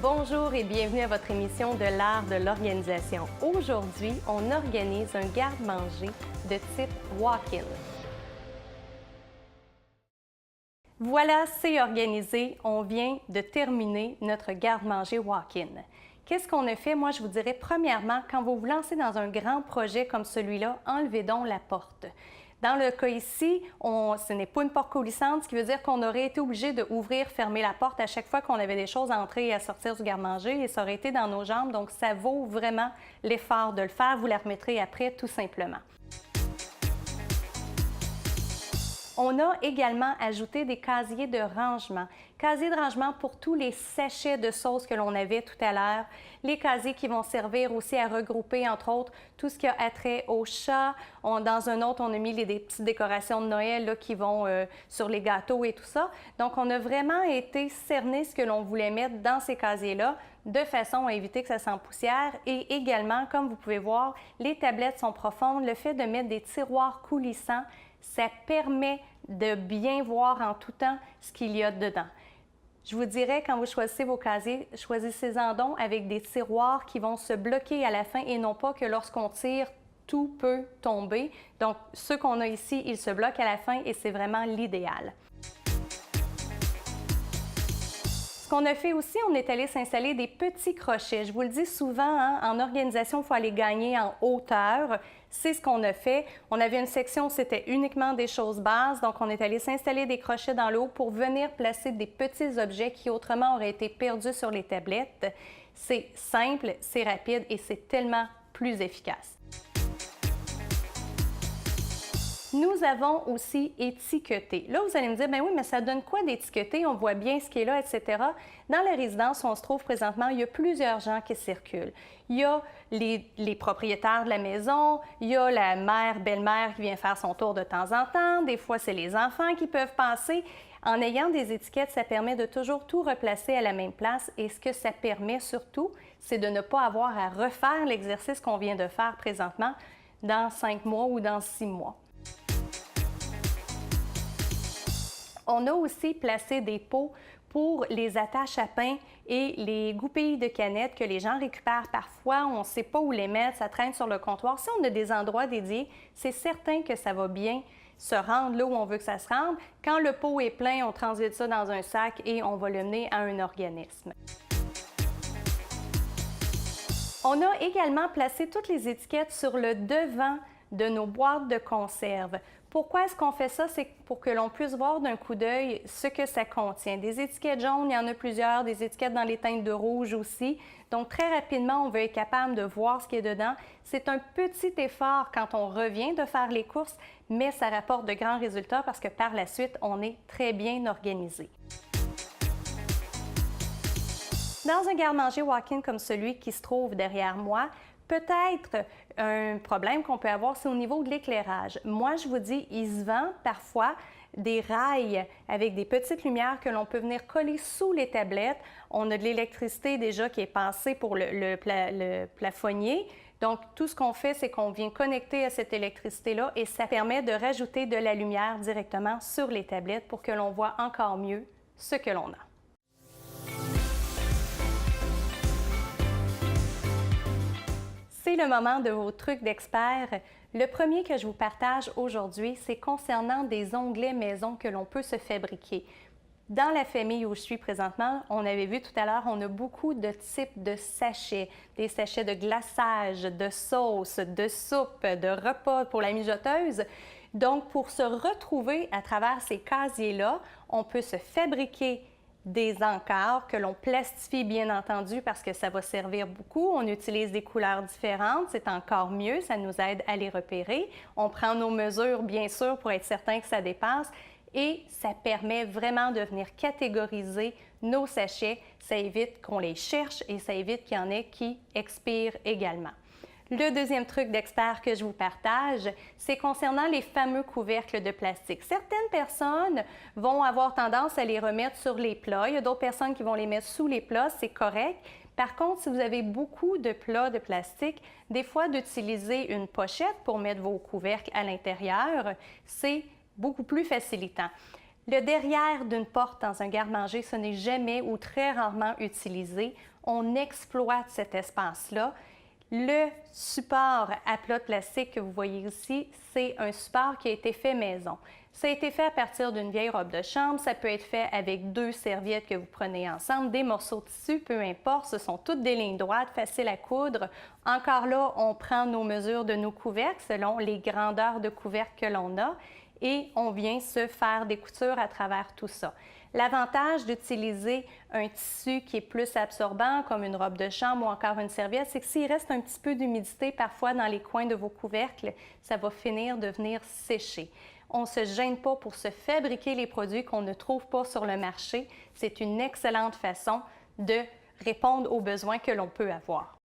Bonjour et bienvenue à votre émission de l'art de l'organisation. Aujourd'hui, on organise un garde-manger de type walk-in. Voilà, c'est organisé. On vient de terminer notre garde-manger walk-in. Qu'est-ce qu'on a fait? Moi, je vous dirais, premièrement, quand vous vous lancez dans un grand projet comme celui-là, enlevez donc la porte. Dans le cas ici, ce n'est pas une porte coulissante, ce qui veut dire qu'on aurait été obligé d'ouvrir, fermer la porte à chaque fois qu'on avait des choses à entrer et à sortir du garde-manger et ça aurait été dans nos jambes. Donc, ça vaut vraiment l'effort de le faire. Vous la remettrez après, tout simplement. On a également ajouté des casiers de rangement. Casiers de rangement pour tous les sachets de sauce que l'on avait tout à l'heure. Les casiers qui vont servir aussi à regrouper, entre autres, tout ce qui a attrait au chat. Dans un autre, on a mis des petites décorations de Noël là, qui vont sur les gâteaux et tout ça. Donc, on a vraiment été cerner ce que l'on voulait mettre dans ces casiers-là de façon à éviter que ça s'empoussière. Et également, comme vous pouvez voir, les tablettes sont profondes. Le fait de mettre des tiroirs coulissants, ça permet de bien voir en tout temps ce qu'il y a dedans. Je vous dirais, quand vous choisissez vos casiers, choisissez-en donc avec des tiroirs qui vont se bloquer à la fin et non pas que lorsqu'on tire, tout peut tomber. Donc, ceux qu'on a ici, ils se bloquent à la fin et c'est vraiment l'idéal. Ce qu'on a fait aussi, on est allé s'installer des petits crochets. Je vous le dis souvent, hein, en organisation, il faut aller gagner en hauteur. C'est ce qu'on a fait. On avait une section où c'était uniquement des choses bases, donc on est allé s'installer des crochets dans le haut pour venir placer des petits objets qui autrement auraient été perdus sur les tablettes. C'est simple, c'est rapide et c'est tellement plus efficace. Nous avons aussi étiqueté. Là, vous allez me dire, ben oui, mais ça donne quoi d'étiqueter? On voit bien ce qui est là, etc. Dans la résidence où on se trouve présentement, il y a plusieurs gens qui circulent. Il y a les propriétaires de la maison, il y a la mère, belle-mère qui vient faire son tour de temps en temps. Des fois, c'est les enfants qui peuvent passer. En ayant des étiquettes, ça permet de toujours tout replacer à la même place. Et ce que ça permet surtout, c'est de ne pas avoir à refaire l'exercice qu'on vient de faire présentement dans 5 mois ou dans 6 mois. On a aussi placé des pots pour les attaches à pain et les goupilles de canettes que les gens récupèrent parfois. On ne sait pas où les mettre, ça traîne sur le comptoir. Si on a des endroits dédiés, c'est certain que ça va bien se rendre là où on veut que ça se rende. Quand le pot est plein, on transite ça dans un sac et on va le mener à un organisme. On a également placé toutes les étiquettes sur le devant de nos boîtes de conserve. Pourquoi est-ce qu'on fait ça? C'est pour que l'on puisse voir d'un coup d'œil ce que ça contient. Des étiquettes jaunes, il y en a plusieurs, des étiquettes dans les teintes de rouge aussi. Donc, très rapidement, on veut être capable de voir ce qui est dedans. C'est un petit effort quand on revient de faire les courses, mais ça rapporte de grands résultats parce que par la suite, on est très bien organisé. Dans un garde-manger walk-in comme celui qui se trouve derrière moi, peut-être un problème qu'on peut avoir, c'est au niveau de l'éclairage. Moi, je vous dis, il se vend parfois des rails avec des petites lumières que l'on peut venir coller sous les tablettes. On a de l'électricité déjà qui est passée pour le plafonnier. Donc, tout ce qu'on fait, c'est qu'on vient connecter à cette électricité-là et ça permet de rajouter de la lumière directement sur les tablettes pour que l'on voit encore mieux ce que l'on a. C'est le moment de vos trucs d'experts. Le premier que je vous partage aujourd'hui, c'est concernant des onglets maison que l'on peut se fabriquer. Dans la famille où je suis présentement, on avait vu tout à l'heure, on a beaucoup de types de sachets, des sachets de glaçage, de sauce, de soupe, de repas pour la mijoteuse. Donc, pour se retrouver à travers ces casiers-là, on peut se fabriquer des encarts que l'on plastifie bien entendu parce que ça va servir beaucoup. On utilise des couleurs différentes, c'est encore mieux, ça nous aide à les repérer. On prend nos mesures bien sûr pour être certain que ça dépasse et ça permet vraiment de venir catégoriser nos sachets. Ça évite qu'on les cherche et ça évite qu'il y en ait qui expirent également. Le deuxième truc d'expert que je vous partage, c'est concernant les fameux couvercles de plastique. Certaines personnes vont avoir tendance à les remettre sur les plats. Il y a d'autres personnes qui vont les mettre sous les plats, c'est correct. Par contre, si vous avez beaucoup de plats de plastique, des fois d'utiliser une pochette pour mettre vos couvercles à l'intérieur, c'est beaucoup plus facilitant. Le derrière d'une porte dans un garde-manger, ce n'est jamais ou très rarement utilisé. On exploite cet espace-là. Le support à plat de plastique que vous voyez ici, c'est un support qui a été fait maison. Ça a été fait à partir d'une vieille robe de chambre, ça peut être fait avec 2 serviettes que vous prenez ensemble, des morceaux de tissu, peu importe, ce sont toutes des lignes droites, faciles à coudre. Encore là, on prend nos mesures de nos couvercles selon les grandeurs de couvercle que l'on a et on vient se faire des coutures à travers tout ça. L'avantage d'utiliser un tissu qui est plus absorbant, comme une robe de chambre ou encore une serviette, c'est que s'il reste un petit peu d'humidité parfois dans les coins de vos couvercles, ça va finir de venir sécher. On ne se gêne pas pour se fabriquer les produits qu'on ne trouve pas sur le marché. C'est une excellente façon de répondre aux besoins que l'on peut avoir.